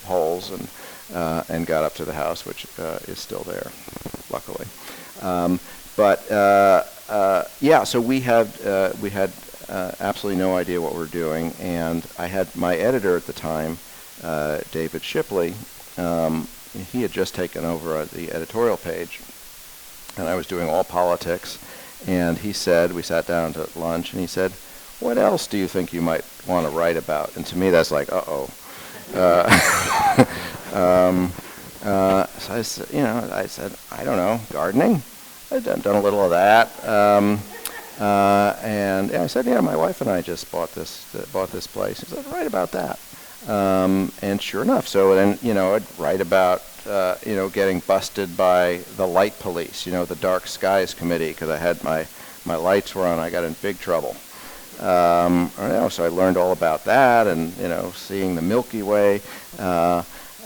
holes and got up to the house, which is still there, luckily. Yeah, so we had absolutely no idea what we were doing, and I had my editor at the time, David Shipley. He had just taken over the editorial page, and I was doing all politics. And he said, we sat down to lunch, and he said, "What else do you think you might want to write about?" And to me, that's like, uh-oh. So I said, I don't know, gardening. I'd done a little of that. And I said, my wife and I just bought this place. He said, "Write about that." And sure enough, so then, I'd write about, getting busted by the light police, the Dark Skies Committee, because I had my lights were on. I got in big trouble. So I learned all about that, and, seeing the Milky Way,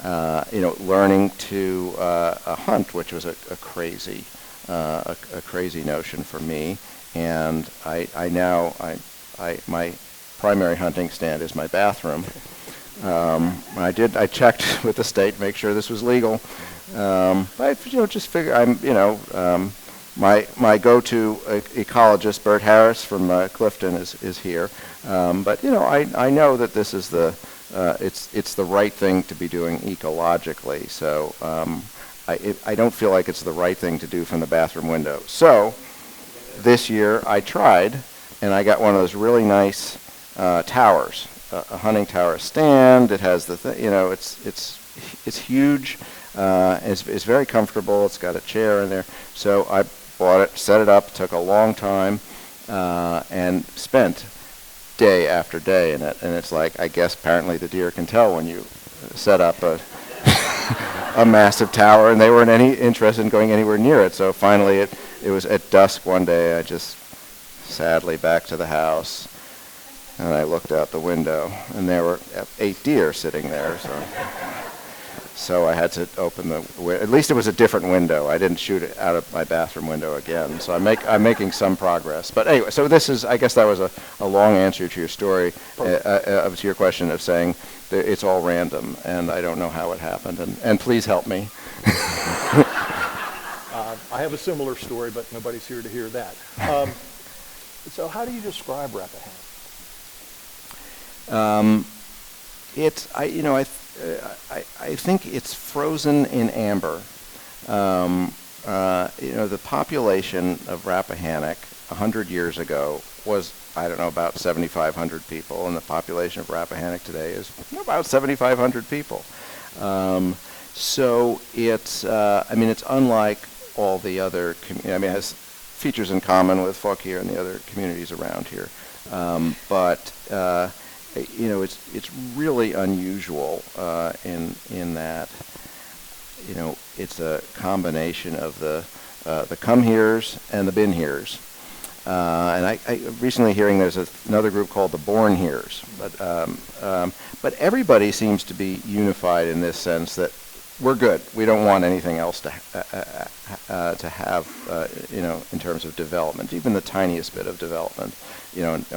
learning to hunt, which was a crazy notion for me. And my primary hunting stand is my bathroom. I checked with the state to make sure this was legal. I just figure my go-to ecologist, Bert Harris from Clifton, is here. But I know that this is it's the right thing to be doing ecologically. So I don't feel like it's the right thing to do from the bathroom window. So this year I tried, and I got one of those really nice towers. A hunting tower stand. It has the thing, it's huge. It's very comfortable. It's got a chair in there. So I bought it, set it up. Took a long time, and spent day after day in it. And it's like, I guess apparently the deer can tell when you set up a a massive tower, and they weren't any interested in going anywhere near it. So finally, it was at dusk one day. I just sadly back to the house. And I looked out the window, and there were 8 deer sitting there. So I had to open the window. At least it was a different window. I didn't shoot it out of my bathroom window again. So I'm making some progress. But anyway, so this is, I guess that was a long answer to your story, to your question of saying that it's all random, and I don't know how it happened. And please help me. I have a similar story, but nobody's here to hear that. So how do you describe Rappahannock? I think it's frozen in amber. The population of Rappahannock 100 years ago was, I don't know, about 7,500 people, and the population of Rappahannock today is about 7,500 people. So it's, it's unlike all the other, it has features in common with Fauquier and the other communities around here. It's really unusual in that, it's a combination of the come heres and the been heres. And I recently hearing there's another group called the born heres. But everybody seems to be unified in this sense that we're good. We don't want anything else to have, in terms of development, even the tiniest bit of development.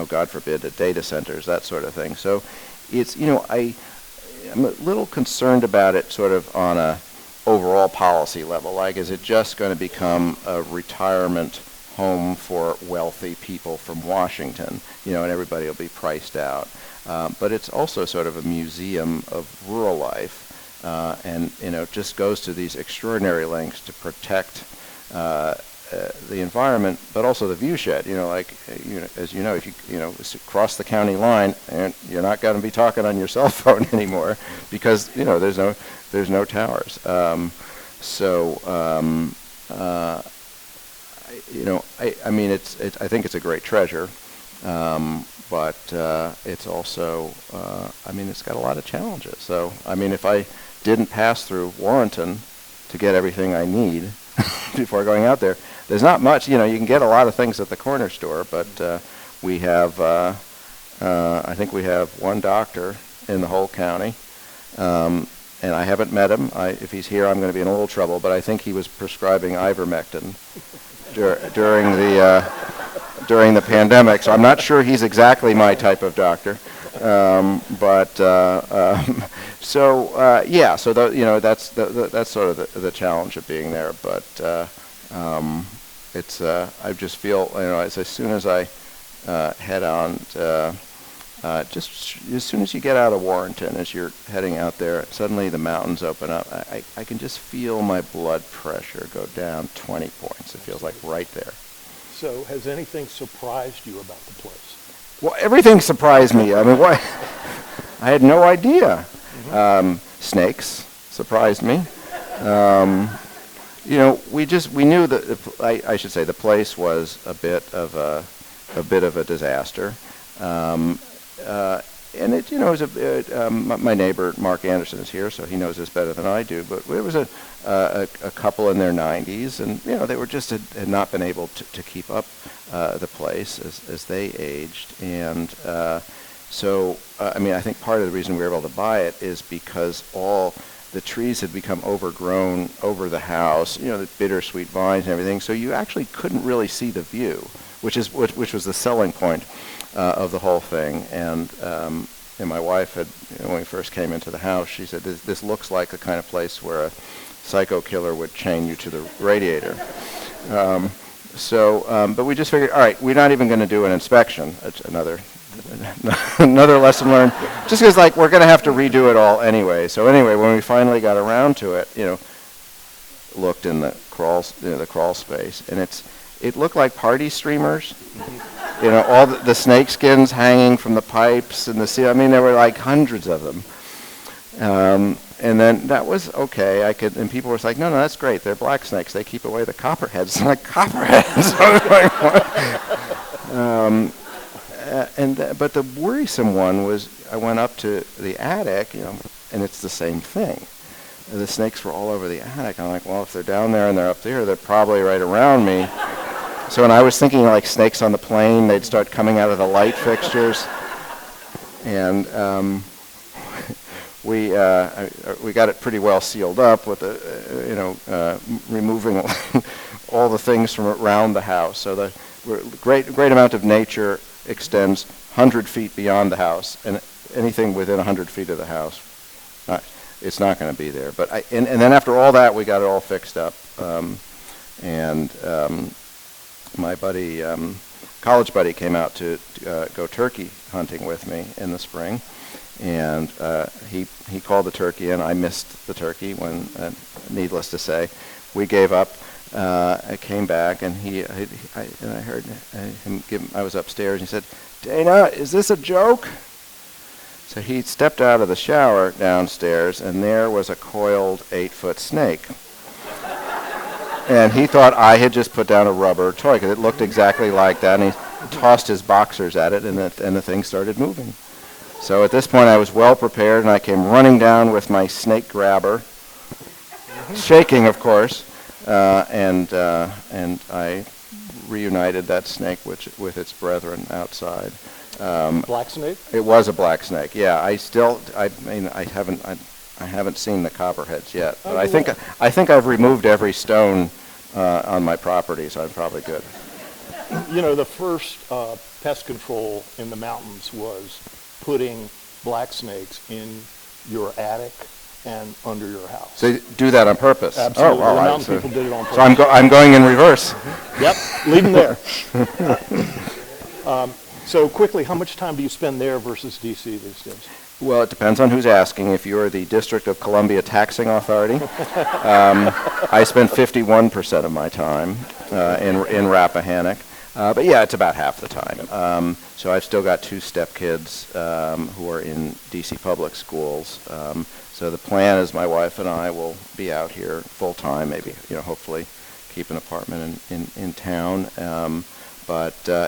God forbid, data centers, that sort of thing. So it's, I'm a little concerned about it sort of on a overall policy level. Like, is it just going to become a retirement home for wealthy people from Washington, and everybody will be priced out. But it's also sort of a museum of rural life, and, it just goes to these extraordinary lengths to protect the environment, but also the view shed. As you know, if you cross the county line, and you're not going to be talking on your cell phone anymore because there's no towers. I think it's a great treasure, but it's also, it's got a lot of challenges. So, if I didn't pass through Warrenton to get everything I need before going out there, there's not much. You can get a lot of things at the corner store, but we have, I think we have one doctor in the whole county, and I haven't met him. If he's here, I'm going to be in a little trouble, but I think he was prescribing ivermectin during the pandemic, so I'm not sure he's exactly my type of doctor. Yeah, so that's sort of the challenge of being there. But I just feel, as soon as I head on, just as soon as you get out of Warrenton, as you're heading out there, suddenly the mountains open up. I can just feel my blood pressure go down 20 points. It feels like right there. So has anything surprised you about the place? Well, everything surprised me. I mean, what? I had no idea. Snakes surprised me. We knew that I should say the place was a bit of a disaster. And it, my neighbor Mark Anderson is here, so he knows this better than I do. But there was a couple in their 90s, and they were just had not been able to keep up the place as they aged, and I think part of the reason we were able to buy it is because all the trees had become overgrown over the house, the bittersweet vines and everything. So you actually couldn't really see the view, which was the selling point of the whole thing. And my wife had, when we first came into the house, she said, "This looks like the kind of place where a psycho killer would chain you to the radiator." But we just figured, all right, we're not even going to do an inspection. It's another lesson learned. Just because, we're going to have to redo it all anyway. So anyway, when we finally got around to it, looked in the crawl space, and it looked like party streamers. All the snake skins hanging from the pipes and the seal. I mean, there were like hundreds of them. And then that was okay. And people were like, no, that's great. They're black snakes. They keep away the copperheads. I'm like, copperheads? But the worrisome one was, I went up to the attic, and it's the same thing. The snakes were all over the attic. I'm like, well, if they're down there and they're up there, they're probably right around me. So when I was thinking like snakes on the plane, they'd start coming out of the light fixtures. And we got it pretty well sealed up with removing all the things from around the house. So the great amount of nature extends 100 feet beyond the house, and anything within 100 feet of the house, it's not going to be there. But and then after all that, we got it all fixed up, my buddy, college buddy, came out to go turkey hunting with me in the spring, and he called the turkey in. I missed the turkey when, needless to say, we gave up. I came back, and I heard him give. I was upstairs, and he said, "Dana, is this a joke?" So he stepped out of the shower downstairs, and there was a coiled 8-foot snake. And he thought I had just put down a rubber toy, because it looked exactly like that, and he tossed his boxers at it, and the thing started moving. So at this point, I was well prepared, and I came running down with my snake grabber, shaking, of course. And I reunited that snake with its brethren outside. Black snake? It was a black snake. Yeah, I haven't seen the copperheads yet, but I think I've removed every stone on my property, so I'm probably good. The first pest control in the mountains was putting black snakes in your attic and under your house. So you do that on purpose? Absolutely. Oh, all right. Mountain people did it on purpose. So I'm going in reverse. Yep, leave them there. So quickly, how much time do you spend there versus D.C. these days? Well, it depends on who's asking. If you're the District of Columbia Taxing Authority, I spend 51% of my time in Rappahannock. But yeah, it's about half the time. So I've still got 2 stepkids who are in D.C. public schools. So the plan is my wife and I will be out here full time, maybe, hopefully keep an apartment in town.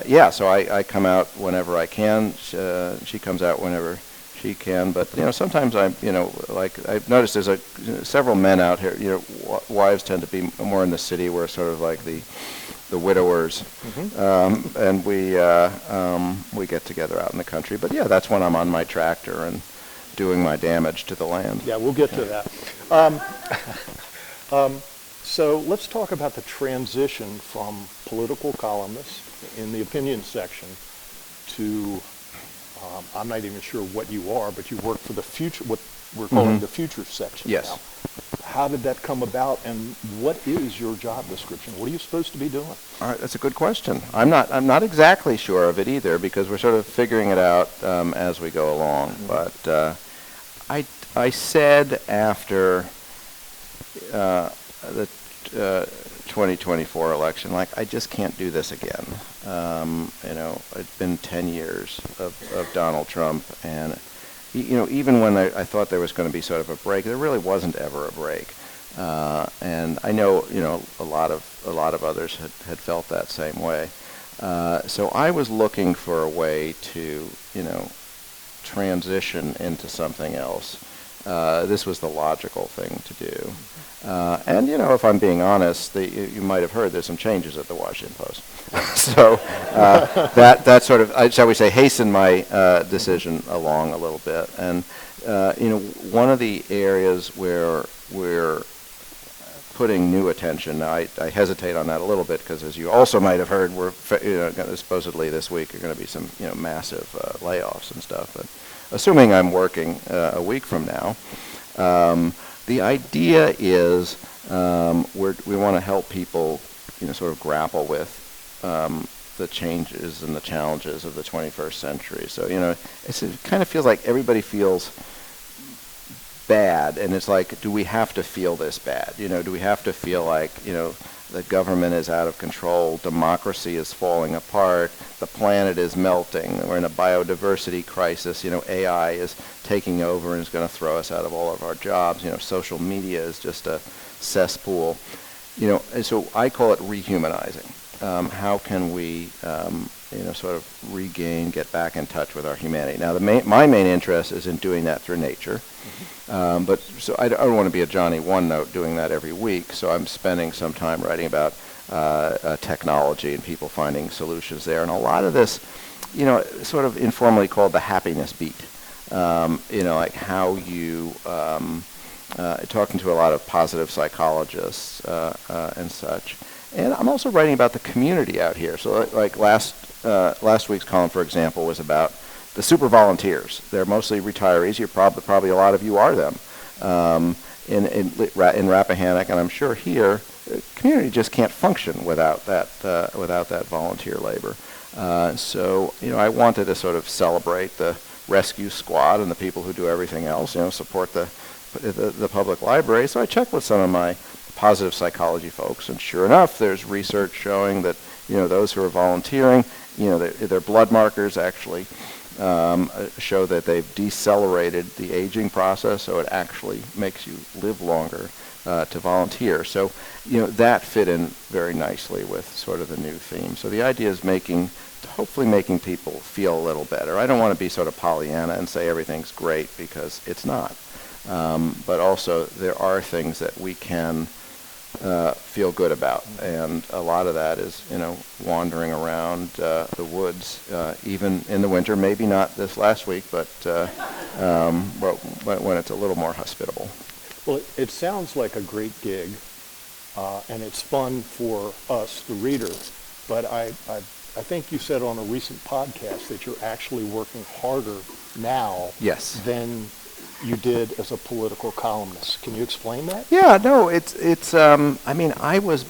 Yeah, so I come out whenever I can. She comes out whenever she can. But, sometimes I've noticed there's several men out here. Wives tend to be more in the city. We're sort of like the widowers. Mm-hmm. And we get together out in the country. But yeah, that's when I'm on my tractor and doing my damage to the land. Yeah, we'll get to that. So let's talk about the transition from political columnist in the opinion section to I'm not even sure what you are, but you work for the future, what we're calling the future section Yes. now. How did that come about, and what is your job description? What are you supposed to be doing? All right, that's a good question. I'm not exactly sure of it either, because we're sort of figuring it out as we go along. But I said after the 2024 election, like, I just can't do this again. It's been 10 years of Donald Trump, and even when I thought there was going to be sort of a break, there really wasn't ever a break. And I know, a lot of others had felt that same way. So I was looking for a way to, transition into something else. This was the logical thing to do. And, if I'm being honest, you might have heard there's some changes at the Washington Post. So that sort of, shall we say, hastened my decision along a little bit. And, one of the areas where we're putting new attention, now I hesitate on that a little bit, because as you also might have heard, we're supposedly this week are going to be some massive layoffs and stuff. But assuming I'm working a week from now, the idea is we want to help people, sort of grapple with the changes and the challenges of the 21st century. So, it kind of feels like everybody feels bad, and it's like, do we have to feel this bad? Do we have to feel like, the government is out of control, democracy is falling apart, the planet is melting, we're in a biodiversity crisis, AI is taking over and is going to throw us out of all of our jobs, social media is just a cesspool, and so I call it rehumanizing. How can we, sort of get back in touch with our humanity? Now, my main interest is in doing that through nature. But so I don't want to be a Johnny One Note doing that every week, so I'm spending some time writing about technology and people finding solutions there. And a lot of this, sort of informally called the happiness beat. Like how you, talking to a lot of positive psychologists and such. And I'm also writing about the community out here. So like last week's column, for example, was about the super volunteers. They're mostly retirees. You're probably a lot of you are them in Rappahannock, and I'm sure here, the community just can't function without that volunteer labor. So I wanted to sort of celebrate the rescue squad and the people who do everything else. Support the public library. So I checked with some of my positive psychology folks, and sure enough, there's research showing that those who are volunteering, their blood markers actually show that they've decelerated the aging process, so it actually makes you live longer to volunteer. So, that fit in very nicely with sort of the new theme. So the idea is hopefully making people feel a little better. I don't want to be sort of Pollyanna and say everything's great, because it's not. But also there are things that we can feel good about, and a lot of that is wandering around the woods, even in the winter. Maybe not this last week, but when it's a little more hospitable. Well, it sounds like a great gig, and it's fun for us, the reader. But I think you said on a recent podcast that you're actually working harder now Yes. than you did as a political columnist. Can you explain that? Yeah, no, it's. I mean, I was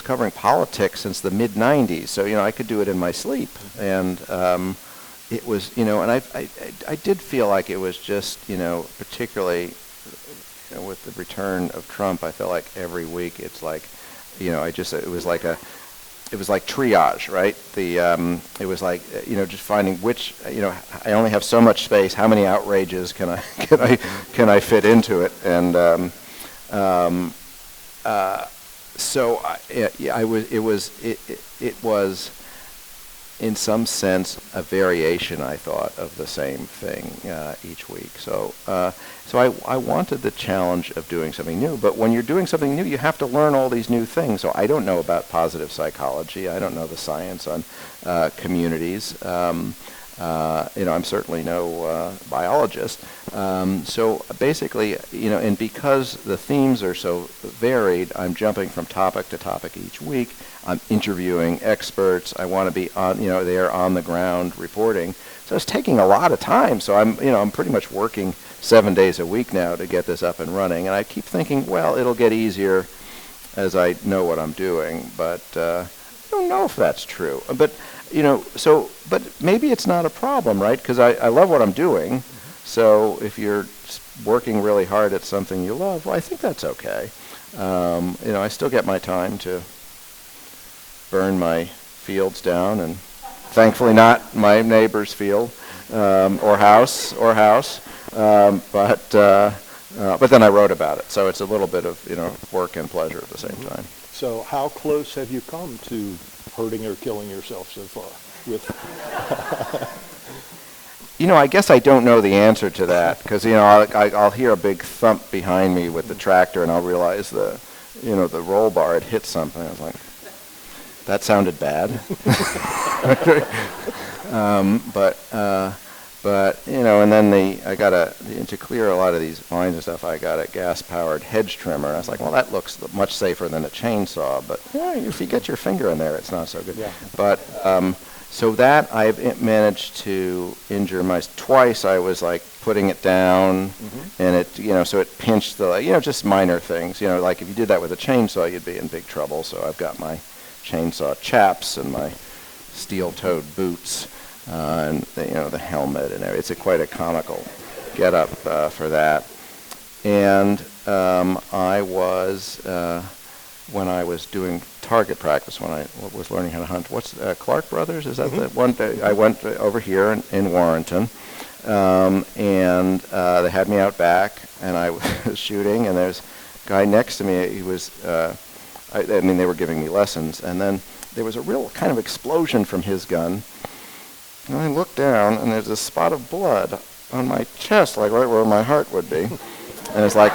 covering politics since the mid '90s, so I could do it in my sleep, and it was, and I did feel like it was just, particularly, with the return of Trump, I felt like every week it's like, it was like triage, right? It was like, just finding which, I only have so much space. How many outrages can I fit into it? And it was in some sense a variation, I thought, of the same thing each week. So I wanted the challenge of doing something new. But when you're doing something new, you have to learn all these new things. So I don't know about positive psychology. I don't know the science on communities. I'm certainly no biologist. So basically, and because the themes are so varied, I'm jumping from topic to topic each week. I'm interviewing experts. I want to be on, there on the ground reporting. So it's taking a lot of time. So I'm pretty much working 7 days a week now to get this up and running. And I keep thinking, well, it'll get easier as I know what I'm doing. But I don't know if that's true. But but maybe it's not a problem, right? Because I love what I'm doing. So if you're working really hard at something you love, well, I think that's okay. I still get my time to burn my fields down, and thankfully not my neighbor's field or house. But then I wrote about it, so it's a little bit of work and pleasure at the same time. So how close have you come to hurting or killing yourself so far? I guess I don't know the answer to that, because I'll hear a big thump behind me with the tractor, and I'll realize the roll bar had hit something. I was like, that sounded bad. And then I got to clear a lot of these vines and stuff, I got a gas-powered hedge trimmer. And I was like, well, that looks much safer than a chainsaw, but if you get your finger in there, it's not so good. Yeah. But so that I've managed to injure twice. I was like putting it down, and it, so it pinched just minor things. Like if you did that with a chainsaw, you'd be in big trouble. So I've got my chainsaw chaps and my steel-toed boots. And the helmet, and it's quite a comical get-up for that. And I was when I was doing target practice, when I was learning how to hunt. What's Clark Brothers? Is that the one? I went over here in Warrenton, and they had me out back, and I was shooting, and there's a guy next to me. He was, they were giving me lessons, and then there was a real kind of explosion from his gun. And I looked down, and there's a spot of blood on my chest, like right where my heart would be. And it's like,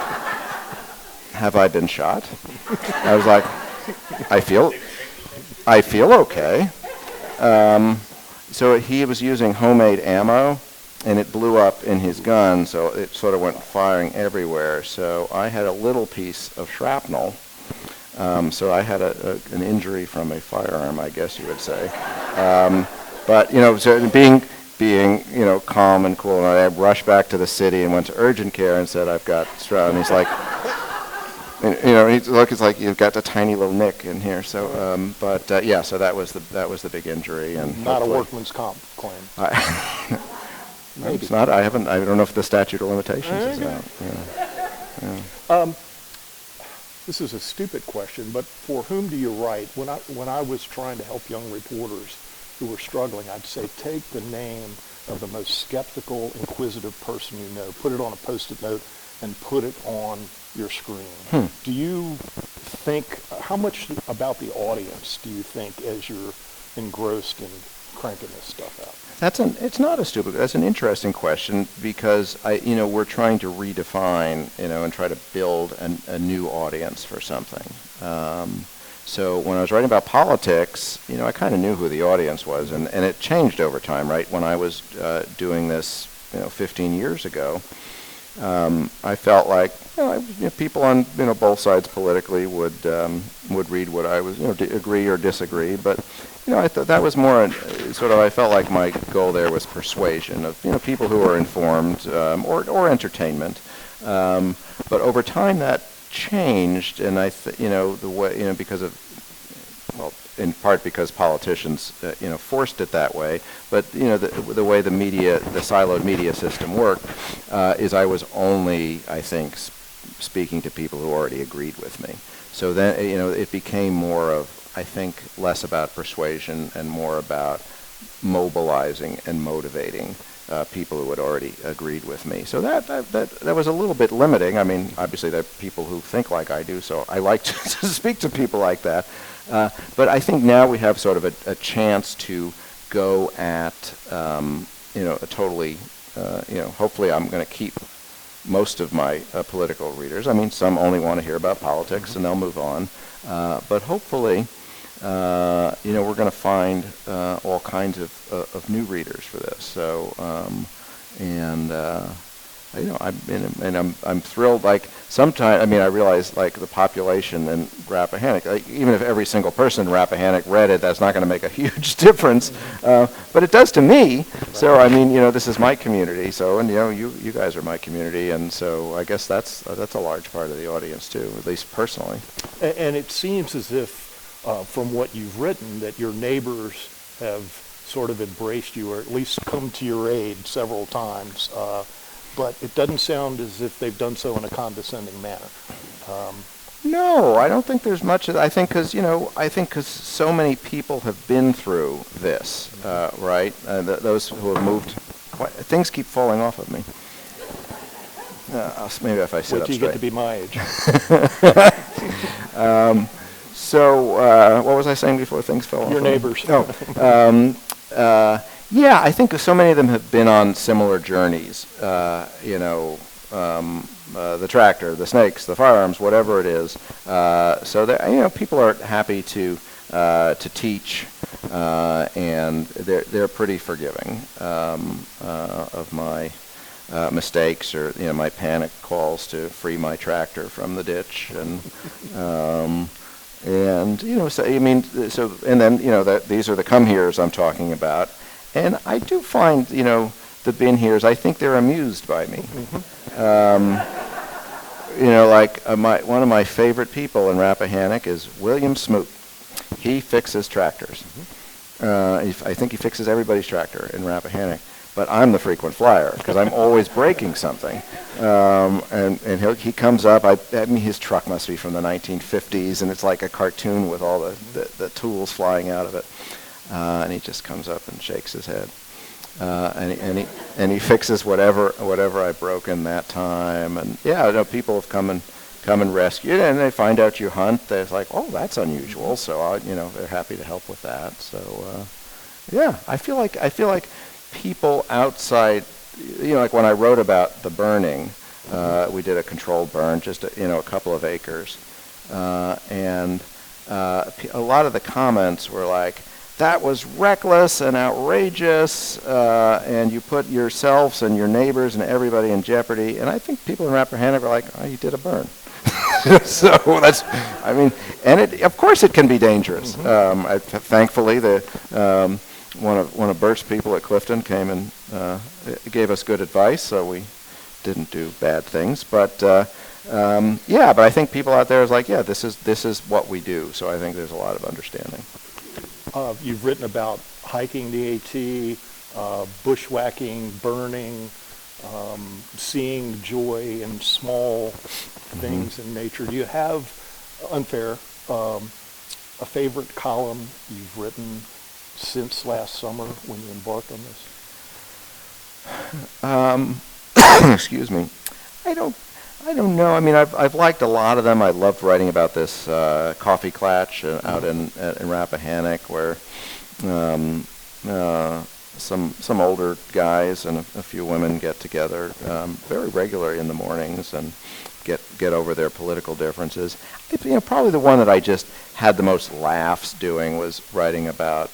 have I been shot? I was like, I feel okay. So he was using homemade ammo, and it blew up in his gun, so it sort of went firing everywhere. So I had a little piece of shrapnel. So I had an injury from a firearm, I guess you would say. But, so being calm and cool, and I rushed back to the city and went to urgent care and said, I've got strep. And he's like, it's like you've got a tiny little nick in here. So, so that was the big injury. And not a workman's comp claim. Maybe. It's not. I don't know if the statute of limitations is out. Yeah. This is a stupid question, but for whom do you write? When I was trying to help young reporters who were struggling, I'd say take the name of the most skeptical, inquisitive person you know, put it on a Post-it note, and put it on your screen. Do you think, how much about the audience do you think as you're engrossed in cranking this stuff out? It's not a stupid, that's an interesting question, because we're trying to redefine, and try to build a new audience for something. So when I was writing about politics, I kind of knew who the audience was, and it changed over time, right? When I was doing this, 15 years ago, I felt like people on both sides politically would read what I was, agree or disagree, but I thought that was more I felt like my goal there was persuasion of people who are informed or entertainment, but over time that changed, and the way because of, well, in part because politicians forced it that way, but the way the siloed media system worked is I was only, I think, speaking to people who already agreed with me. So then it became more of, I think, less about persuasion and more about mobilizing and motivating people who had already agreed with me. So that was a little bit limiting. I mean, obviously there are people who think like I do, so I like to speak to people like that. But I think now we have sort of a chance to go at, a totally, hopefully I'm going to keep most of my political readers. I mean, some only want to hear about politics and they'll move on. But hopefully we're going to find all kinds of new readers for this. So, I'm thrilled. Like sometimes, I realize like the population in Rappahannock, like even if every single person in Rappahannock read it, that's not going to make a huge difference. But it does to me. So this is my community. So you guys are my community, and so I guess that's a large part of the audience too, at least personally. And it seems as if, from what you've written, that your neighbors have sort of embraced you, or at least come to your aid several times. But it doesn't sound as if they've done so in a condescending manner. No, I don't think there's much of that. I think because so many people have been through this, right? Those who have moved, things keep falling off of me. Maybe if I sit Wait up till you straight. get to be my age. What was I saying before things fell off? Your neighbors. Yeah, I think so many of them have been on similar journeys. The tractor, the snakes, the firearms, whatever it is. So that people are happy to teach, and they're pretty forgiving of my mistakes, or my panic calls to free my tractor from the ditch, and these are the come heres I'm talking about. And I do find, the bin heres, I think they're amused by me. One of my favorite people in Rappahannock is William Smoot. He fixes tractors. I think he fixes everybody's tractor in Rappahannock. But I'm the frequent flyer because I'm always breaking something. And he comes up. His truck must be from the 1950s, and it's like a cartoon with all the tools flying out of it. And he just comes up and shakes his head, and he fixes whatever I've broken that time. And people have come and rescued, and they find out you hunt. They're like, oh, that's unusual. So they're happy to help with that. So I feel like people outside, like when I wrote about the burning, we did a controlled burn, just a couple of acres, and a lot of the comments were like, that was reckless and outrageous, and you put yourselves and your neighbors and everybody in jeopardy. And I think people in Rappahannock are like, oh, you did a burn. So that's, and of course it can be dangerous. Thankfully, one of Bert's people at Clifton came and gave us good advice, so we didn't do bad things. But but I think people out there is like, yeah, this is what we do. So I think there's a lot of understanding. You've written about hiking the AT, bushwhacking, burning, seeing joy in small things in nature. Do you have, unfair, a favorite column you've written since last summer when you embarked on this? Excuse me. I don't know. I've liked a lot of them. I loved writing about this coffee clatch out in Rappahannock, where some older guys and a few women get together very regularly in the mornings and get over their political differences. Probably the one that I just had the most laughs doing was writing about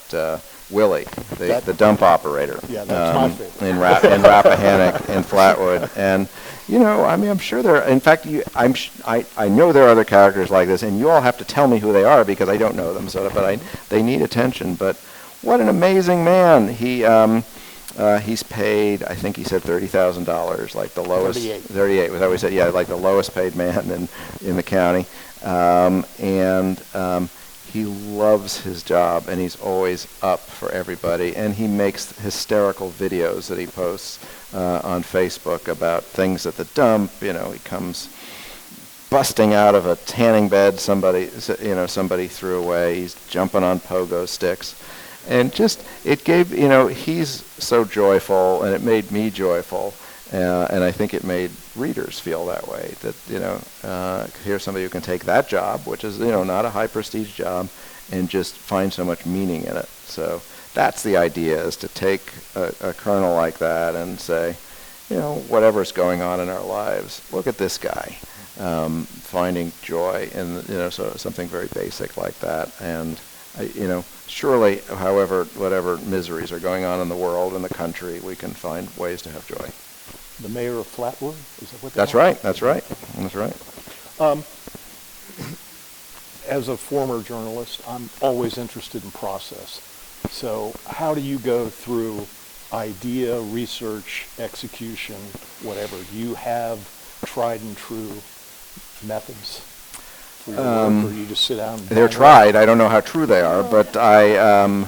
Willie, the dump operator. Yeah, that's my favorite. in Rappahannock and Flatwood. And I'm sure in fact, I know there are other characters like this, and you all have to tell me who they are because I don't know them. But they need attention. But what an amazing man! He's paid, I think he said $30,000, like the lowest. 38 was that what he said? Yeah, like the lowest paid man in the county, he loves his job, and he's always up for everybody. And he makes hysterical videos that he posts on Facebook about things at the dump. He comes busting out of a tanning bed somebody threw away. He's jumping on pogo sticks. And it gave, he's so joyful, and it made me joyful. And I think it made readers feel that way, that, here's somebody who can take that job, which is, not a high prestige job, and just find so much meaning in it. So that's the idea, is to take a kernel like that and say, whatever's going on in our lives, look at this guy, finding joy in, something very basic like that, and surely, however, whatever miseries are going on in the world and the country, we can find ways to have joy. The mayor of Flatwood, is that what they That's call it? right. That's right. That's right. As a former journalist, I'm always interested in process. So how do you go through idea, research, execution, whatever? Do you have tried and true methods for your work, or you just sit down and They're tried. I don't know how true they are, but and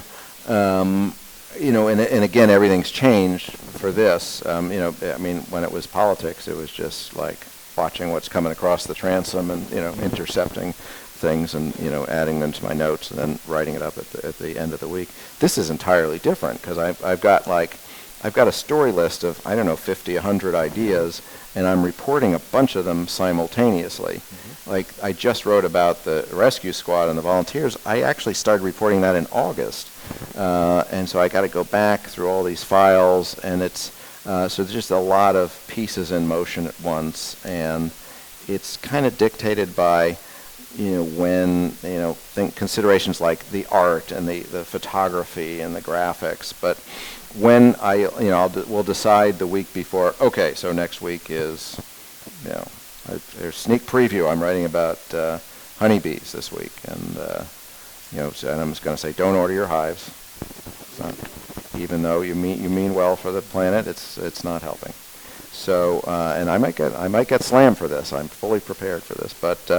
again, everything's changed for this. When it was politics, it was just like watching what's coming across the transom and, intercepting things and, adding them to my notes and then writing it up at the end of the week. This is entirely different because I've got a story list of, 50, 100 ideas, and I'm reporting a bunch of them simultaneously. Mm-hmm. Like, I just wrote about the rescue squad and the volunteers. I actually started reporting that in August. And so I got to go back through all these files, and it's, so there's just a lot of pieces in motion at once, and it's kind of dictated by, considerations like the art and the photography and the graphics. But when we'll decide the week before, okay, so next week is, there's sneak preview. I'm writing about honeybees this week, and, so, and I'm just going to say, don't order your hives. It's not, even though you mean well for the planet, it's not helping. So, and I might get slammed for this. I'm fully prepared for this. But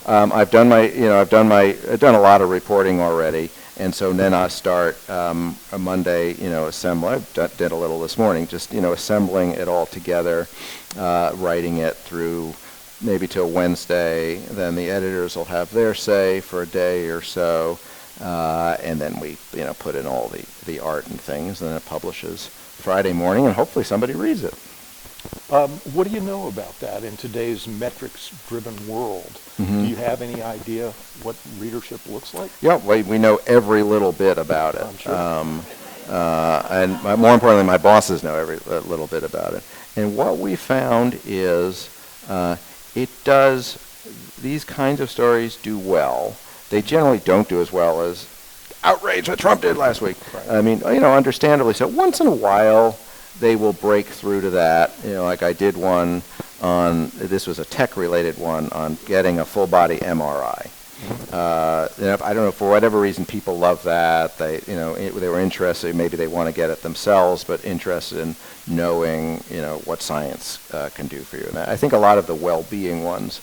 I've done a lot of reporting already, and so then I start a Monday, assemble. I did a little this morning, just assembling it all together, writing it through maybe till Wednesday. Then the editors will have their say for a day or so, and then we put in all the art and things, and then it publishes Friday morning, and hopefully somebody reads it. What do you know about that in today's metrics-driven world? Mm-hmm. Do you have any idea what readership looks like? Yeah, we know every little bit about it. I'm sure. And more importantly, my bosses know every little bit about it. And what we found is these kinds of stories do well. They generally don't do as well as outrage what Trump did last week. Right. I mean, understandably so. Once in a while, they will break through to that. Like I did one on, this was a tech-related one, on getting a full-body MRI. Mm-hmm. I don't know, for whatever reason, people love that. They were interested. Maybe they want to get it themselves, but interested in knowing, what science can do for you. And I think a lot of the well-being ones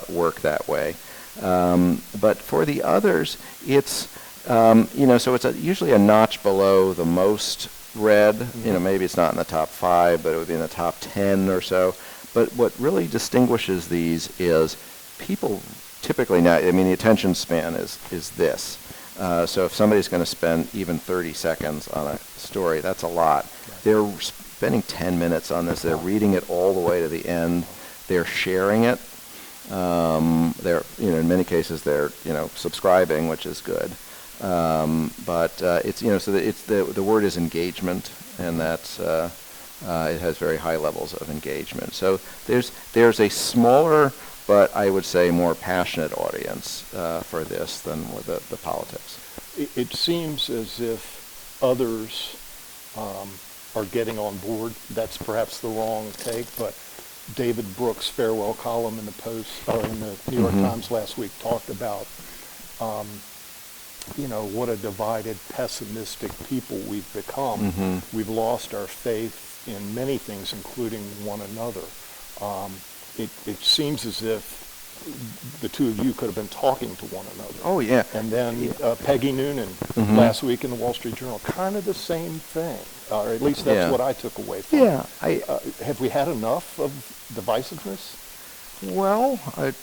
work that way. But for the others, it's, so it's usually a notch below the most read. Mm-hmm. Maybe it's not in the top 5, but it would be in the top 10 or so. But what really distinguishes these is people typically now, the attention span is this. So if somebody's going to spend even 30 seconds on a story, that's a lot. Right. They're spending 10 minutes on this. They're reading it all the way to the end. They're sharing it. They're, in many cases, they're, subscribing, which is good. But it's, so it's the word is engagement, and that's it has very high levels of engagement. So there's a smaller, but I would say more passionate audience for this than with the politics. It seems as if others are getting on board. That's perhaps the wrong take, but David Brooks' farewell column in the Post or in the New York Mm-hmm. Times last week talked about what a divided, pessimistic people we've become. Mm-hmm. We've lost our faith in many things, including one another. It seems as if the two of you could have been talking to one another. Oh, yeah. And then Peggy Noonan Mm-hmm. last week in the Wall Street Journal, kind of the same thing, or at least that's what I took away from it. Have we had enough of divisiveness? Well,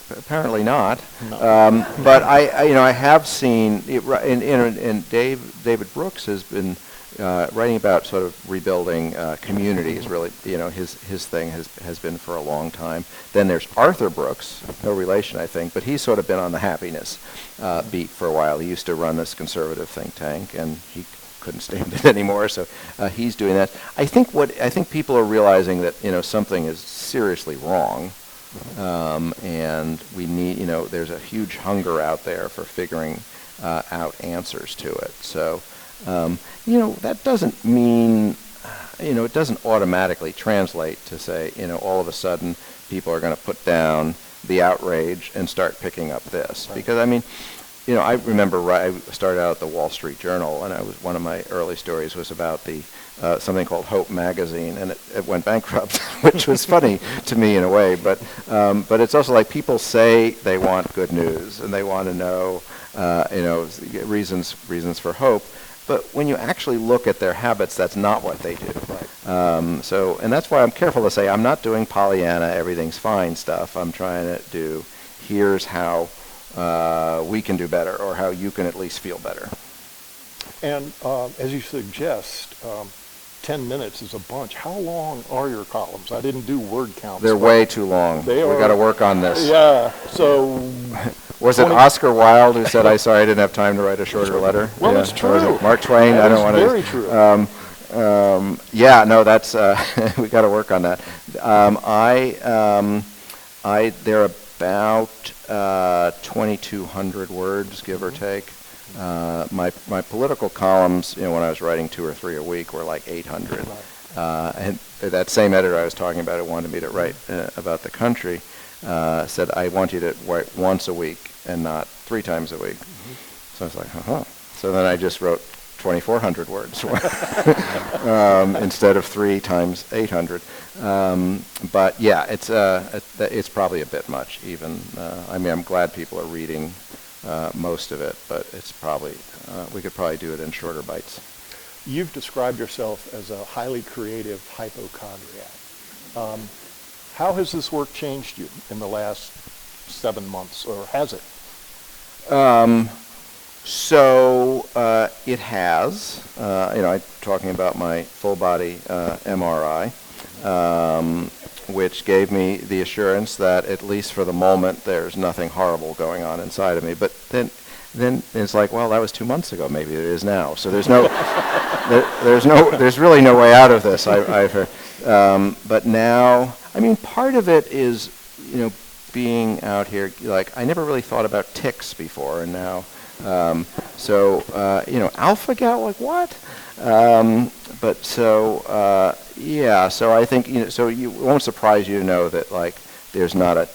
apparently not. No. But I have seen it, and David Brooks has been writing about sort of rebuilding communities. Really, his thing has been for a long time. Then there's Arthur Brooks, no relation, I think, but he's sort of been on the happiness beat for a while. He used to run this conservative think tank, and he couldn't stand it anymore, so he's doing that. I think people are realizing that something is seriously wrong. And we need, there's a huge hunger out there for figuring out answers to it. So, that doesn't mean, it doesn't automatically translate to say, all of a sudden people are going to put down the outrage and start picking up this. Right. Because, I remember I started out at the Wall Street Journal, and one of my early stories was about the something called Hope magazine, and it went bankrupt, which was funny to me in a way. But it's also like people say they want good news and they want to know, reasons for hope. But when you actually look at their habits, that's not what they do. Right. And that's why I'm careful to say I'm not doing Pollyanna, everything's fine stuff. I'm trying to do, here's how we can do better, or how you can at least feel better. And as you suggest, 10 minutes is a bunch. How long are your columns? I didn't do word counts. They're way too long. We've got to work on this. Yeah, so... Was it Oscar Wilde who said, sorry I didn't have time to write a shorter letter? Well, it's true. Or was it Mark Twain? That I don't want to... very true. That's... we got to work on that. They're about 2,200 words, give or take. My political columns, when I was writing 2 or 3 a week, were like 800. And that same editor I was talking about, who wanted me to write about the country, said, I want you to write once a week and not 3 times a week. So I was like, So then I just wrote 2,400 words instead of 3 times 800. But yeah, it's probably a bit much even. I'm glad people are reading most of it, but it's probably, we could probably do it in shorter bites. You've described yourself as a highly creative hypochondriac. How has this work changed you in the last 7 months, or has it? It has. I'm talking about my full body MRI, which gave me the assurance that at least for the moment there's nothing horrible going on inside of me. But then it's like, well, that was 2 months ago. Maybe it is now. So there's really no way out of this. I've heard. But now, part of it is, being out here. Like, I never really thought about ticks before, and now, alpha-gal, like what? So I think, so it won't surprise you to know that, like, there's not a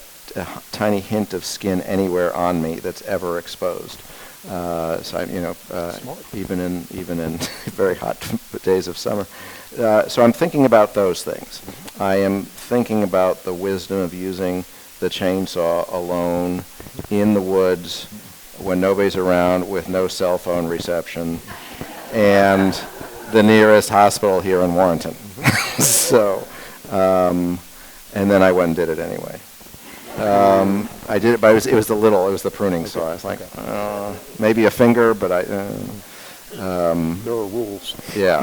tiny hint of skin anywhere on me that's ever exposed. Even in very hot days of summer. So I'm thinking about those things. I am thinking about the wisdom of using the chainsaw alone in the woods when nobody's around, with no cell phone reception, and the nearest hospital here in Warrenton. And then I went and did it anyway. I did it, but it was the pruning saw. I was like, maybe a finger, but there are rules. Yeah.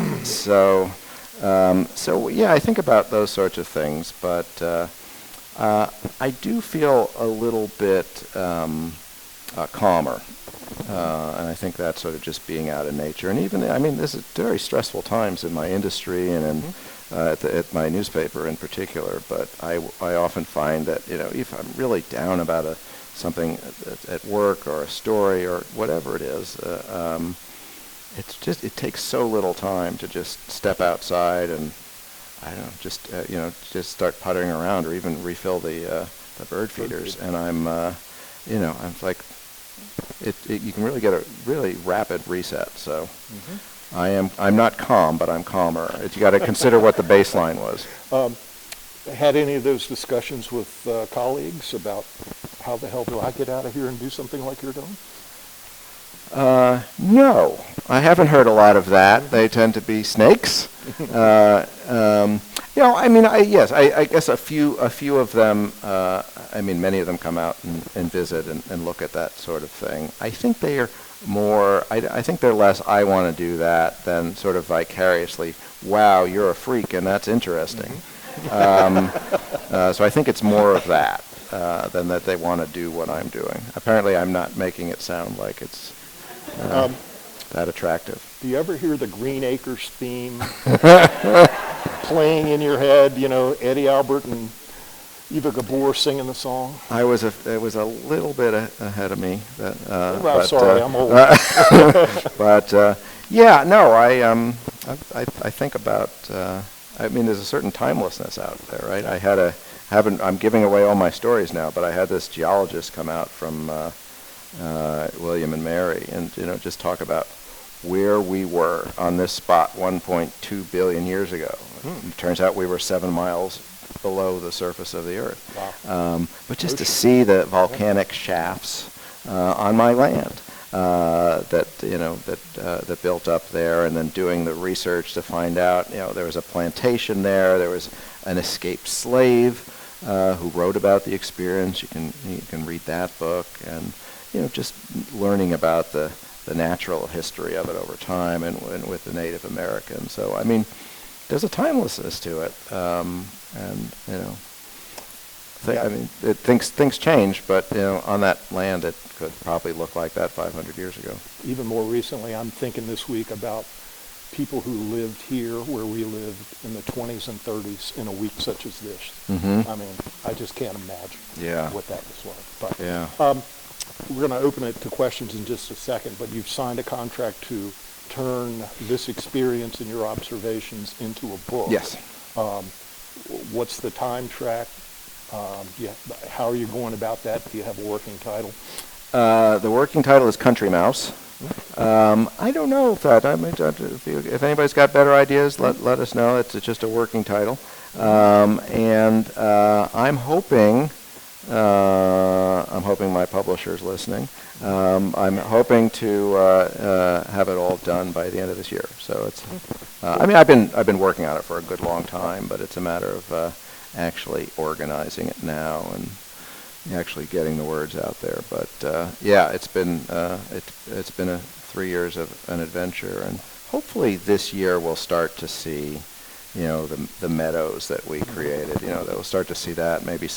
I think about those sorts of things, but I do feel a little bit calmer, and I think that's sort of just being out in nature. And even, this is very stressful times in my industry and at my newspaper in particular. But I often find that if I'm really down about something at work or a story or whatever it is, it takes so little time to just step outside and just start puttering around, or even refill the bird feeders. And I'm like, you can really get a really rapid reset. So I'm not calm, but I'm calmer. You got to consider what the baseline was. Had any of those discussions with colleagues about how the hell do I get out of here and do something like you're doing? No, I haven't heard a lot of that. They tend to be snakes. I guess a few of them. Many of them come out and visit and look at that sort of thing. I think they are more. I think they're less. I want to do that than sort of vicariously. Wow, you're a freak, and that's interesting. So I think it's more of that than that they want to do what I'm doing. Apparently, I'm not making it sound like it's that attractive. Do you ever hear the Green Acres theme playing in your head? Eddie Albert and Eva Gabor singing the song? It was a little bit ahead of me. Well, sorry, I'm old. But yeah, no, I think about. I mean, there's a certain timelessness out there, right? I'm giving away all my stories now, but I had this geologist come out from William and Mary, and just talk about where we were on this spot 1.2 billion years ago. It turns out we were 7 miles below the surface of the Earth. Wow. But just to see the volcanic shafts on my land that built up there, and then doing the research to find out, there was a plantation there. There was an escaped slave who wrote about the experience. You can read that book, and just learning about the natural history of it over time, and with the Native Americans. So I mean, there's a timelessness to it, things change, but on that land it could probably look like that 500 years ago. Even more recently, I'm thinking this week about people who lived here where we lived in the 20s and 30s in a week such as this. Mm-hmm. I mean, I just can't imagine what that was like. But yeah. We're going to open it to questions in just a second, but you've signed a contract to turn this experience and your observations into a book. Yes. What's the time track? How are you going about that? Do you have a working title? The working title is Country Mouse. I don't know if if anybody's got better ideas, let us know. It's just a working title. And I'm hoping my publisher's listening. I'm hoping to have it all done by the end of this year. So it's. I've been working on it for a good long time, but it's a matter of actually organizing it now and actually getting the words out there. But it's been 3 years of an adventure, and hopefully this year we'll start to see. The meadows that we created, they'll start to see that. Maybe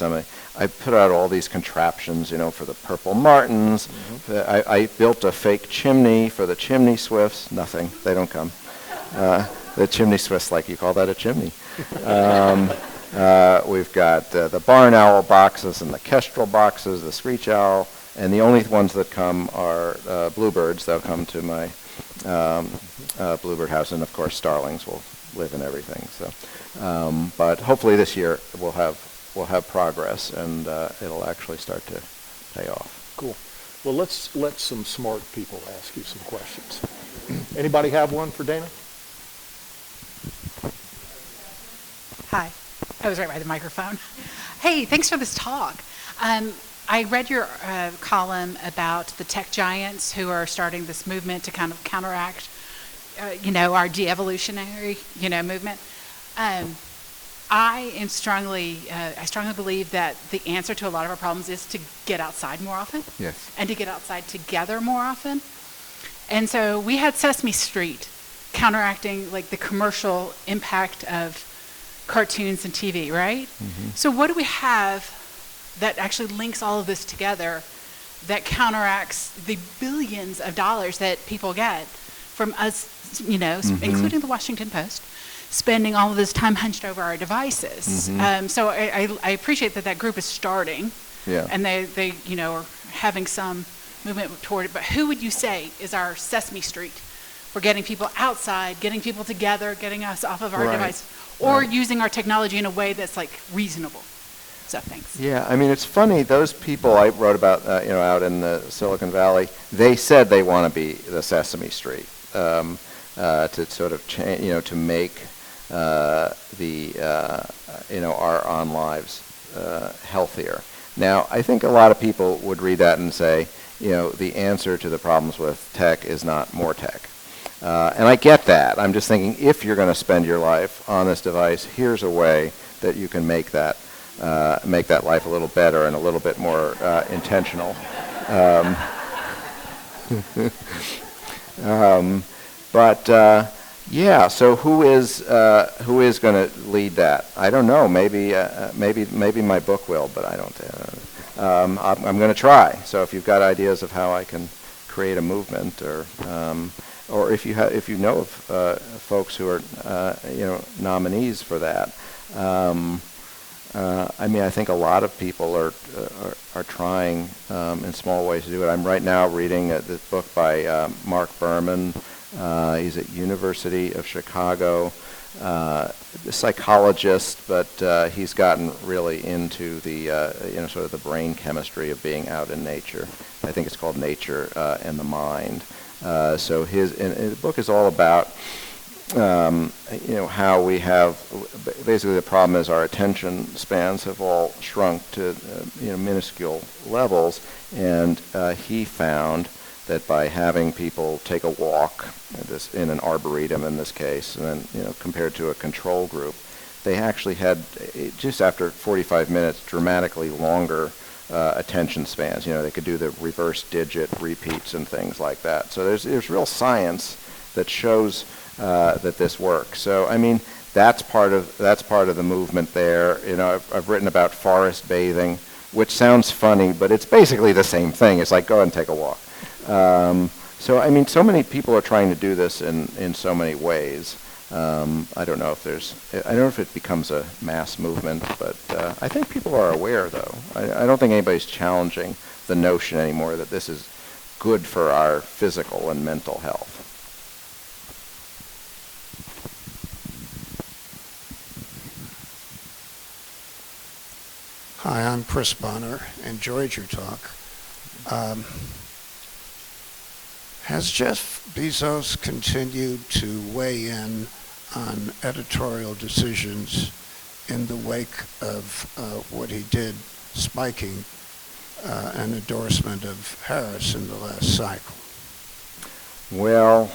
I put out all these contraptions, for the purple martins. Mm-hmm. I built a fake chimney for the chimney swifts. Nothing. They don't come. The chimney swifts, like you call that a chimney. We've got the barn owl boxes and the kestrel boxes, the screech owl, and the only ones that come are bluebirds. They'll come to my bluebird house, and of course starlings will live in everything. So, but hopefully this year we'll have progress, and it'll actually start to pay off. Cool. Well, let's let some smart people ask you some questions. Anybody have one for Dana? Hi. I was right by the microphone. Hey, thanks for this talk. I read your column about the tech giants who are starting this movement to kind of counteract our de-evolutionary, movement. I strongly believe that the answer to a lot of our problems is to get outside more often. Yes. And to get outside together more often. And so we had Sesame Street counteracting like the commercial impact of cartoons and TV, right? Mm-hmm. So what do we have that actually links all of this together that counteracts the billions of dollars that people get from us, mm-hmm. including the Washington Post, spending all of this time hunched over our devices? Mm-hmm. So I appreciate that group is starting, and they are having some movement toward it. But who would you say is our Sesame Street for getting people outside, getting people together, getting us off of our device, or using our technology in a way that's like reasonable? So thanks. Yeah, it's funny. Those people I wrote about, out in the Silicon Valley, they said they want to be the Sesame Street. To sort of change, to make our on lives healthier. Now, I think a lot of people would read that and say, the answer to the problems with tech is not more tech. And I get that. I'm just thinking, if you're going to spend your life on this device, here's a way that you can make that life a little better and a little bit more intentional. So who is going to lead that? I don't know. Maybe my book will, but I don't. I'm going to try. So if you've got ideas of how I can create a movement, or if you know of folks who are nominees for that, I mean, I think a lot of people are trying in small ways to do it. I'm right now reading this book by Mark Berman. He's at University of Chicago, a psychologist, but he's gotten really into the sort of the brain chemistry of being out in nature. I think it's called Nature and the Mind. So the book is all about how we have, basically the problem is our attention spans have all shrunk to minuscule levels, and he found that by having people take a walk, in an arboretum in this case, and then compared to a control group, they actually had, just after 45 minutes, dramatically longer attention spans. They could do the reverse digit repeats and things like that. So there's real science that shows that this works. So I mean, that's part of the movement there. I've written about forest bathing, which sounds funny, but it's basically the same thing. It's like, go and take a walk. So I mean, so many people are trying to do this in so many ways. I don't know if it becomes a mass movement, but I think people are aware, though. I don't think anybody's challenging the notion anymore that this is good for our physical and mental health. Hi, I'm Chris Bonner. Enjoyed your talk. Has Jeff Bezos continued to weigh in on editorial decisions in the wake of what he did, spiking an endorsement of Harris in the last cycle? Well,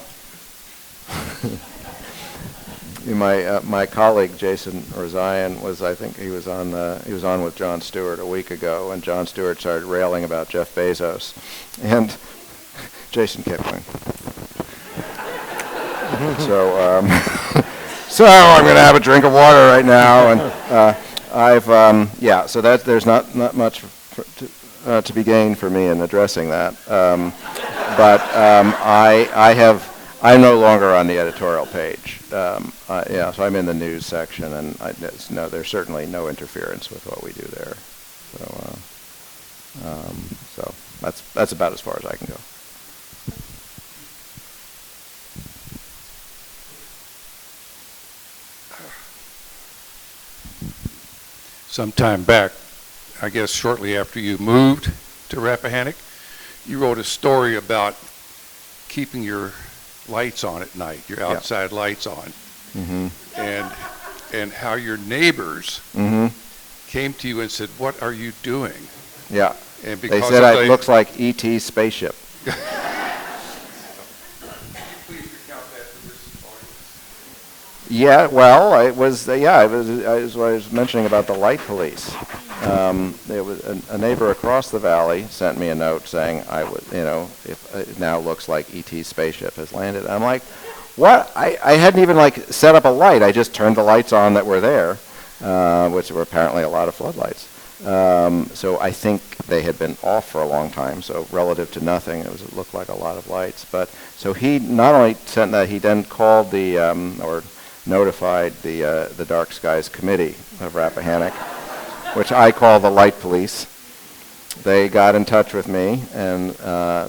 my colleague Jason Rezaian I think he was on with Jon Stewart a week ago, and Jon Stewart started railing about Jeff Bezos, and Jason kept going. So I'm going to have a drink of water right now, and so there's not much to be gained for me in addressing that. But I'm no longer on the editorial page. So I'm in the news section, and there's certainly no interference with what we do there. So that's about as far as I can go. Some time back, I guess shortly after you moved to Rappahannock, you wrote a story about keeping your lights on at night, your outside lights on, and how your neighbors came to you and said, "What are you doing?" Yeah, and they said it looks like E.T.'s spaceship. Yeah, well, it was I was mentioning about the light police. There was a neighbor across the valley sent me a note saying if it now looks like E.T.'s spaceship has landed. I'm like, what? I hadn't even set up a light. I just turned the lights on that were there, which were apparently a lot of floodlights. So I think they had been off for a long time. So relative to nothing, it looked like a lot of lights. But so he not only sent that, he then called or notified the Dark Skies Committee of Rappahannock, which I call the Light Police. They got in touch with me, and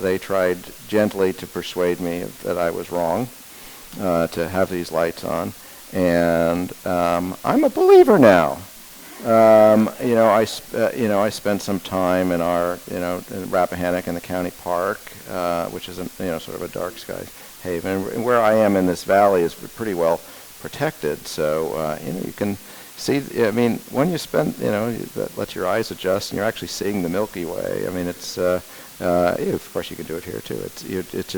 they tried gently to persuade me that I was wrong to have these lights on. And I'm a believer now. I spent some time in in Rappahannock in the county park, which is sort of a dark sky haven. And where I am in this valley is pretty well protected, so you can see. I mean, when you spend, let your eyes adjust, and you're actually seeing the Milky Way. I mean, it's of course you can do it here too. It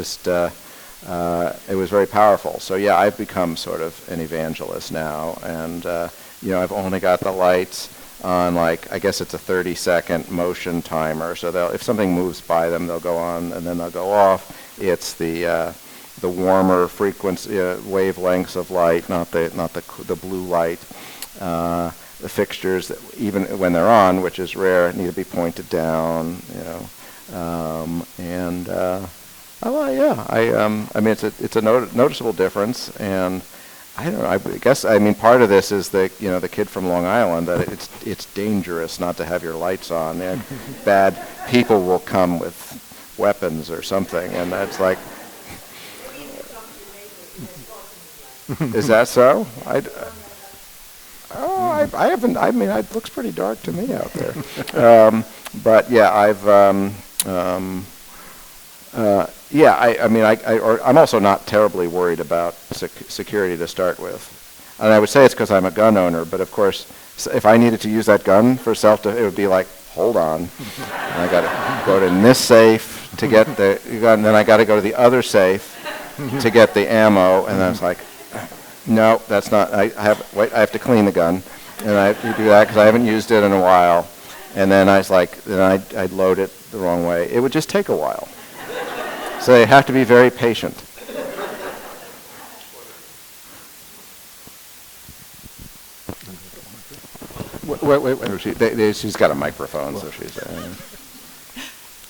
was very powerful. So yeah, I've become sort of an evangelist now, and I've only got the lights on I guess it's a 30-second motion timer. So if something moves by them, they'll go on and then they'll go off. It's the warmer frequency wavelengths of light, not the blue light. The fixtures, that even when they're on, which is rare, need to be pointed down. I mean, it's a noticeable difference, and I don't know. I guess, I mean, part of this is the kid from Long Island, that it's dangerous not to have your lights on. And bad people will come with weapons or something, and that's like, is that so? I haven't. I mean, it looks pretty dark to me out there. But yeah, I'm also not terribly worried about security to start with. And I would say it's because I'm a gun owner, but of course, if I needed to use that gun for it would be like, hold on. And I got to go to this safe to get the gun, and then I got to go to the other safe to get the ammo, and then it's like, no, that's not, I have to clean the gun, and I have to do that because I haven't used it in a while. And then I was like, then I'd load it the wrong way. It would just take a while. So you have to be very patient. Wait. She's got a microphone, so she's...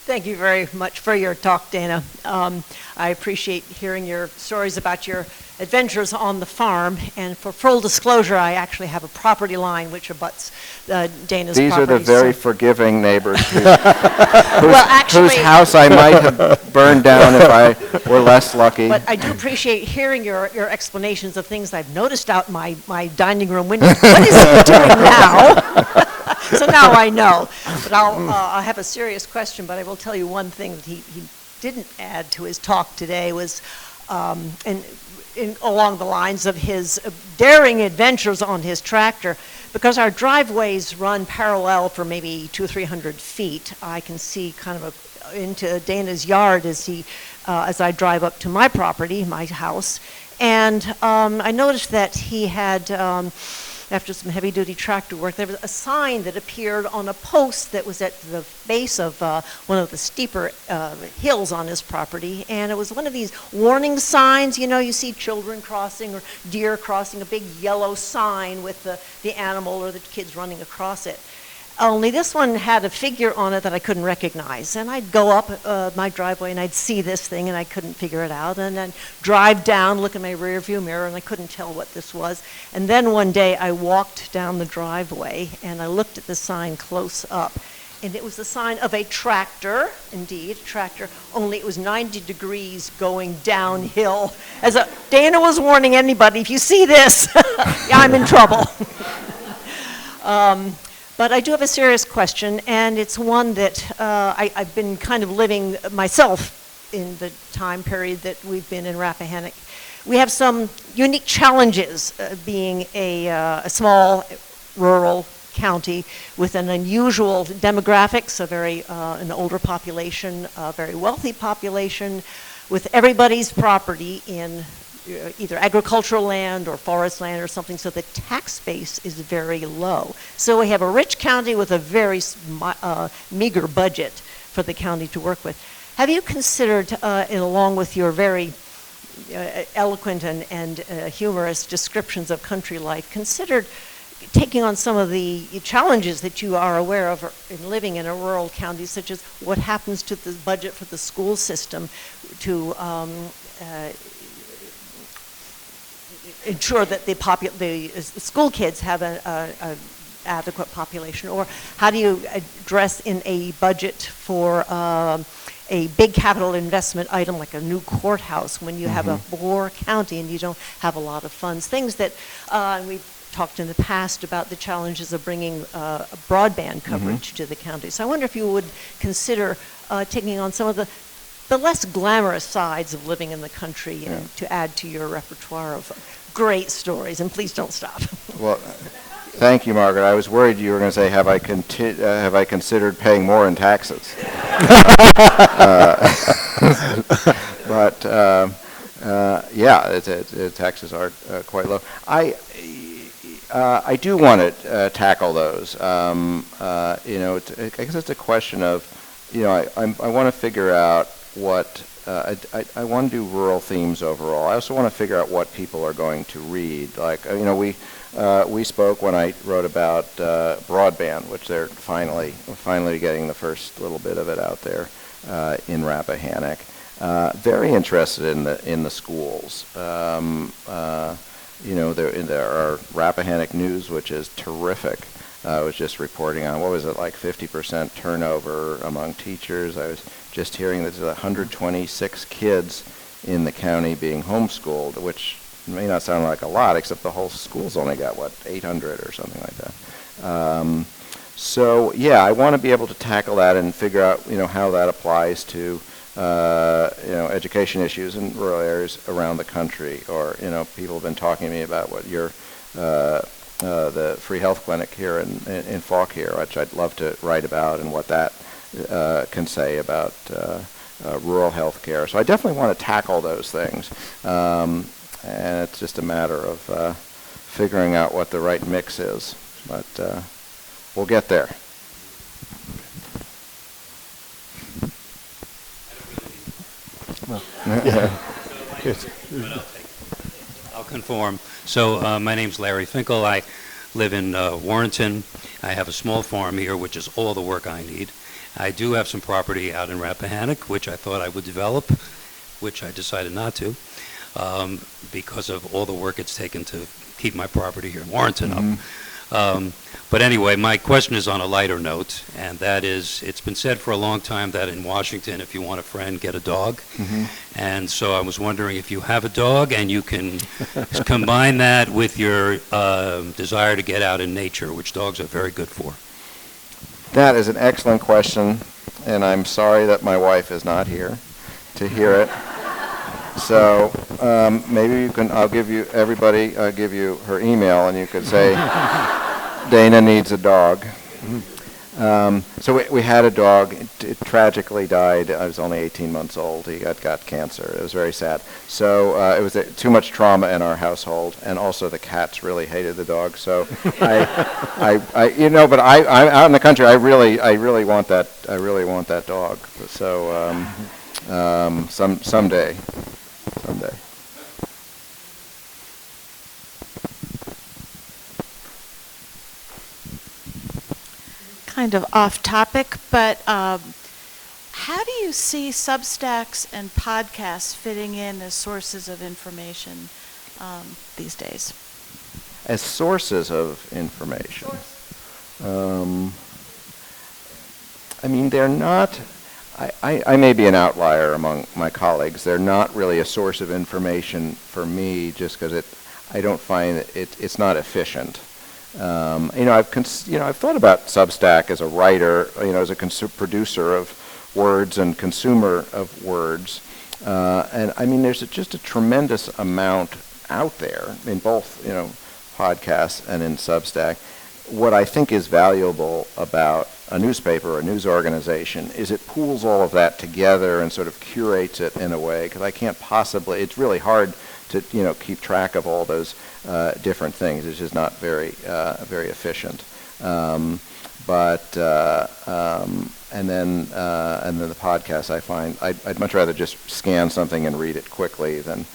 Thank you very much for your talk, Dana. I appreciate hearing your stories about your adventures on the farm. And for full disclosure, I actually have a property line which abuts Dana's These property. These are the very forgiving neighbors whose house I might have burned down if I were less lucky. But I do appreciate hearing your explanations of things I've noticed out my dining room window. What is he doing now? So now I know. But I'll have a serious question, but I will tell you one thing that he didn't add to his talk today was along the lines of his daring adventures on his tractor. Because our driveways run parallel for maybe 200 or 300 feet, I can see kind of into Dana's yard as I drive up to my property, my house. And I noticed that he had... after some heavy-duty tractor work, there was a sign that appeared on a post that was at the base of one of the steeper hills on his property, and it was one of these warning signs. You know, you see children crossing or deer crossing, a big yellow sign with the animal or the kids running across it. Only this one had a figure on it that I couldn't recognize. And I'd go up my driveway and I'd see this thing and I couldn't figure it out. And then drive down, look in my rear view mirror, and I couldn't tell what this was. And then one day I walked down the driveway and I looked at the sign close up. And it was the sign of a tractor, indeed, a tractor, only it was 90 degrees going downhill. Dana was warning anybody, if you see this, I'm in trouble. But I do have a serious question, and it's one that I've been kind of living myself in the time period that we've been in Rappahannock. We have some unique challenges being a small rural county with an unusual demographics, an older population, a very wealthy population, with everybody's property in either agricultural land or forest land or something, so the tax base is very low. So we have a rich county with a very meager budget for the county to work with. Have you considered, along with your very eloquent and humorous descriptions of country life, considered taking on some of the challenges that you are aware of in living in a rural county, such as what happens to the budget for the school system to ensure that the school kids have an adequate population, or how do you address in a budget for a big capital investment item like a new courthouse when you have a poor county and you don't have a lot of funds? Things that we've talked in the past about the challenges of bringing broadband coverage to the county. So I wonder if you would consider taking on some of the less glamorous sides of living in the country and to add to your repertoire of great stories. And please don't stop. Well, thank you, Margaret. I was worried you were going to say, have I considered paying more in taxes? But taxes are quite low. I do want to tackle those. I guess it's a question of, I want to figure out what I want to do rural themes overall. I also want to figure out what people are going to read. Like, we spoke when I wrote about broadband, which they're finally getting the first little bit of it out there in Rappahannock. Very interested in the schools. there are Rappahannock News, which is terrific. I was just reporting on, what was it, like 50% turnover among teachers. I was just hearing that there's 126 kids in the county being homeschooled, which may not sound like a lot, except the whole school's only got, 800 or something like that. So, yeah, I want to be able to tackle that and figure out, how that applies to, education issues in rural areas around the country. Or, people have been talking to me about what the free health clinic here in Fauquier, which I'd love to write about, and what that can say about rural health care. So I definitely want to tackle those things. And it's just a matter of figuring out what the right mix is. But we'll get there. I'll conform. So my name's Larry Finkel. I live in Warrenton. I have a small farm here, which is all the work I need. I do have some property out in Rappahannock, which I thought I would develop, which I decided not to, because of all the work it's taken to keep my property here in Warrenton up. But anyway, my question is on a lighter note, and that is, it's been said for a long time that in Washington, if you want a friend, get a dog. And so I was wondering if you have a dog and you can combine that with your desire to get out in nature, which dogs are very good for. That is an excellent question, and I'm sorry that my wife is not here to hear it. So maybe you can, I'll give you her email, and you could say, Dana needs a dog. So we had a dog. It tragically died. I was only 18 months old. He got cancer. It was very sad. So it was too much trauma in our household, and also the cats really hated the dog. So but I out in the country, I really want that dog. So someday. Kind of off topic, but how do you see Substacks and podcasts fitting in as sources of information these days? As sources of information. I mean, they're not, I may be an outlier among my colleagues. They're not really a source of information for me, just because I don't find it's not efficient. I've thought about Substack as a writer, as a producer of words and consumer of words, and I mean, there's just a tremendous amount out there in both, podcasts and in Substack. What I think is valuable about a newspaper or a news organization is it pools all of that together and sort of curates it in a way, because I can't possibly, it's really hard to keep track of all those different things. It's just not very efficient. And then the podcast, I find I'd much rather just scan something and read it quickly than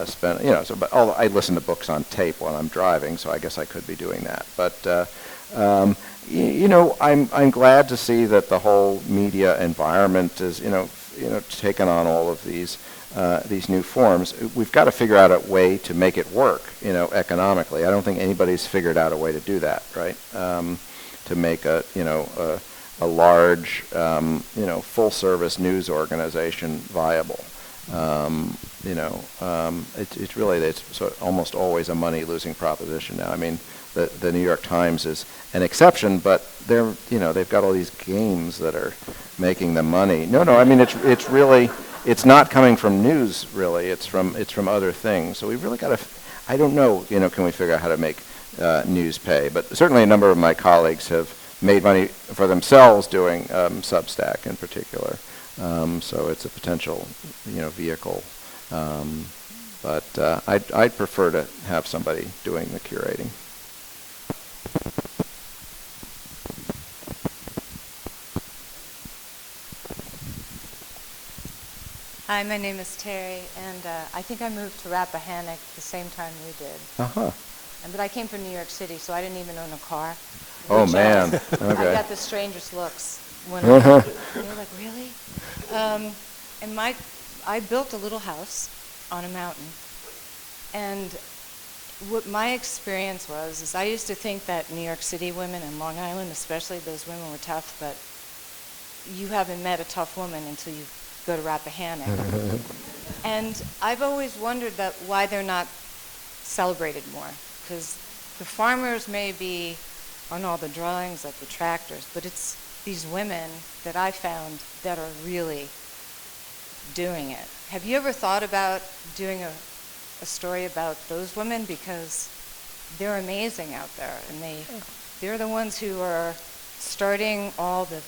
spend but although I listen to books on tape while I'm driving, so I guess I could be doing that. But I'm glad to see that the whole media environment is taken on all of these new forms. We've got to figure out a way to make it work, economically. I don't think anybody's figured out a way to do that, right? To make a large, full-service news organization viable. It's almost always a money-losing proposition now. I mean, the New York Times is an exception, but they've got all these games that are making them money. No, I mean, it's really. It's not coming from news, really. It's from other things. So we've really got to. I don't know. Can we figure out how to make news pay? But certainly, a number of my colleagues have made money for themselves doing Substack in particular. So it's a potential, vehicle. But I'd prefer to have somebody doing the curating. Hi, my name is Terry, and I think I moved to Rappahannock the same time you did. Uh-huh. But I came from New York City, so I didn't even own a car. Oh, man. I Okay. got the strangest looks when they were like, really? And I built a little house on a mountain, and what my experience was is I used to think that New York City women and Long Island, especially those women, were tough, but you haven't met a tough woman until you go to Rappahannock. And I've always wondered that why they're not celebrated more, because the farmers may be on all the drawings like the tractors, but it's these women that I found that are really doing it. Have you ever thought about doing a story about those women? Because they're amazing out there, and they're the ones who are starting all the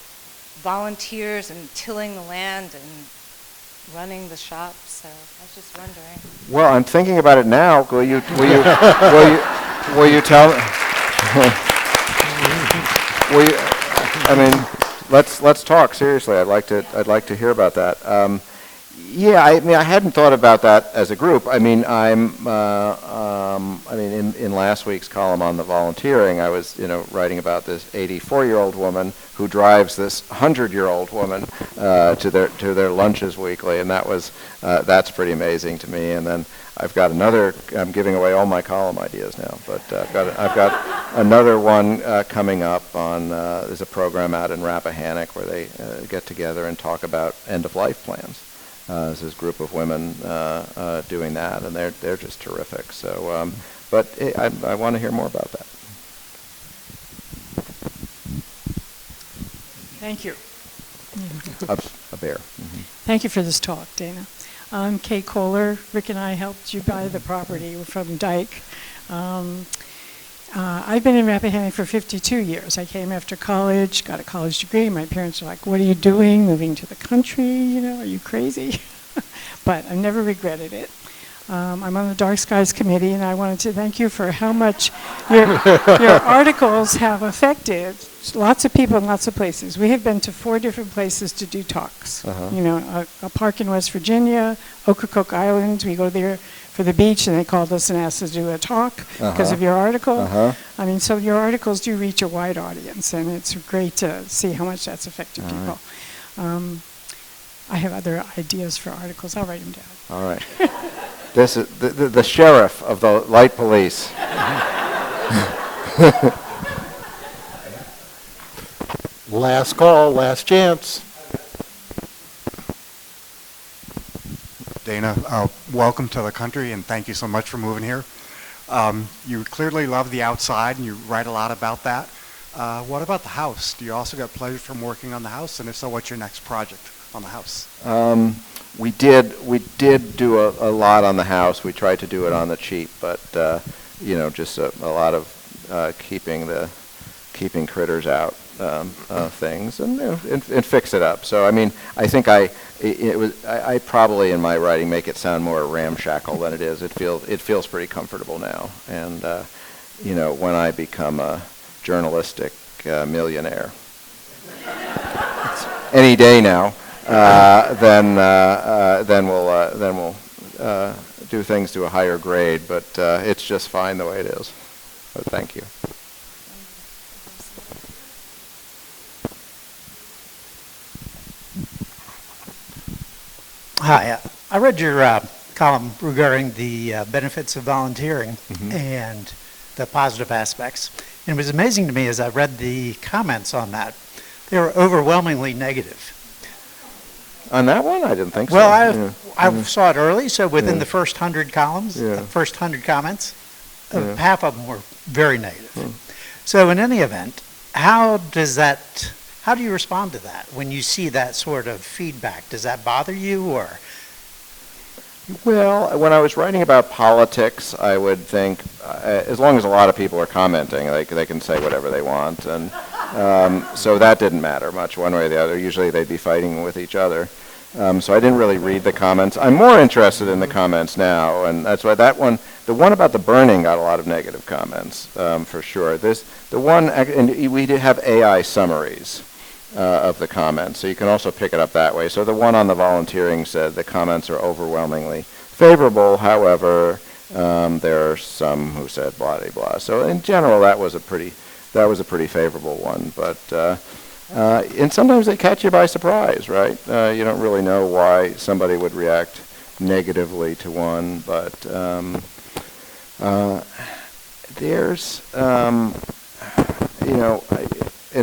volunteers and tilling the land and running the shops. So I was just wondering. Well, I'm thinking about it now. Will you tell me? I mean, let's talk seriously. I'd like to hear about that. Yeah, I mean, I hadn't thought about that as a group. I mean, in last week's column on the volunteering, I was, writing about this 84-year-old woman who drives this 100-year-old woman to their lunches weekly, and that's pretty amazing to me. And then I've got another. I'm giving away all my column ideas now, but I've got another one coming up on. There's a program out in Rappahannock where they get together and talk about end-of-life plans. There's this group of women doing that, and they're just terrific. So, but I want to hear more about that. Thank you. A bear. Mm-hmm. Thank you for this talk, Dana. I'm Kay Kohler. Rick and I helped you buy the property. We're from Dyke. I've been in Rappahannock for 52 years. I came after college, got a college degree. My parents were like, "What are you doing, moving to the country? Are you crazy?" But I never regretted it. I'm on the Dark Skies Committee, and I wanted to thank you for how much your articles have affected lots of people in lots of places. We have been to 4 different places to do talks. A park in West Virginia, Ocracoke Island. We go there for the beach, and they called us and asked us to do a talk because of your article. I mean, so your articles do reach a wide audience, and it's great to see how much that's affected people. I have other ideas for articles. I'll write them down. All right. This is the sheriff of the light police. Last call, last chance. Dana, welcome to the country, and thank you so much for moving here. You clearly love the outside, and you write a lot about that. What about the house? Do you also get pleasure from working on the house? And if so, what's your next project on the house? We did do a lot on the house. We tried to do it on the cheap, but just a lot of keeping critters out things and fix it up. So I mean, I think I probably in my writing make it sound more ramshackle than it is. It feels pretty comfortable now, and when I become a journalistic millionaire, any day now. Then we'll do things to a higher grade, but it's just fine the way it is. But thank you. Hi, I read your column regarding the benefits of volunteering and the positive aspects. And it was amazing to me as I read the comments on that. They were overwhelmingly negative. On that one, I didn't think so. Well, I saw it early, so within the first 100 columns, the first 100 comments, half of them were very negative. So in any event, how do you respond to that when you see that sort of feedback? Does that bother you, or? Well, when I was writing about politics, I would think, as long as a lot of people are commenting, they can say whatever they want, and so that didn't matter much one way or the other. Usually they'd be fighting with each other. So I didn't really read the comments. I'm more interested in the comments now, and that's why the one about the burning got a lot of negative comments, for sure. And we did have AI summaries of the comments, so you can also pick it up that way. So the one on the volunteering said the comments are overwhelmingly favorable. However, there are some who said blah blah blah. So in general, that was a pretty favorable one. But and sometimes they catch you by surprise, right? You don't really know why somebody would react negatively to one, but there's, and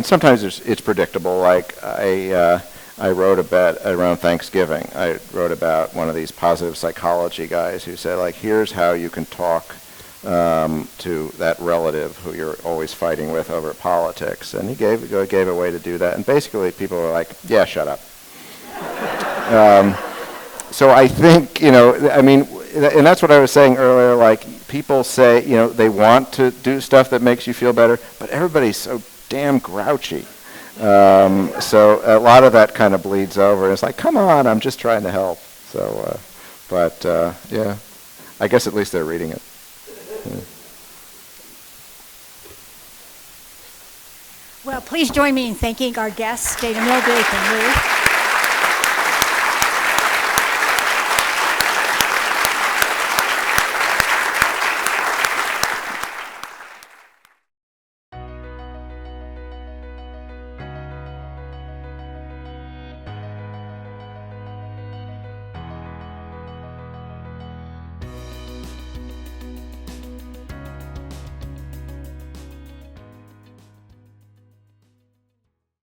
sometimes it's predictable. Like I wrote about around Thanksgiving. I wrote about one of these positive psychology guys who said, like, here's how you can talk to that relative who you're always fighting with over politics, and he gave a way to do that. And basically, people were like, yeah, shut up. So I think, and that's what I was saying earlier, like, people say, they want to do stuff that makes you feel better, but everybody's so damn grouchy. So a lot of that kind of bleeds over. It's like, come on, I'm just trying to help. So, yeah, I guess at least they're reading it. Yeah. Well, please join me in thanking our guests, Dana Milbank and Lou.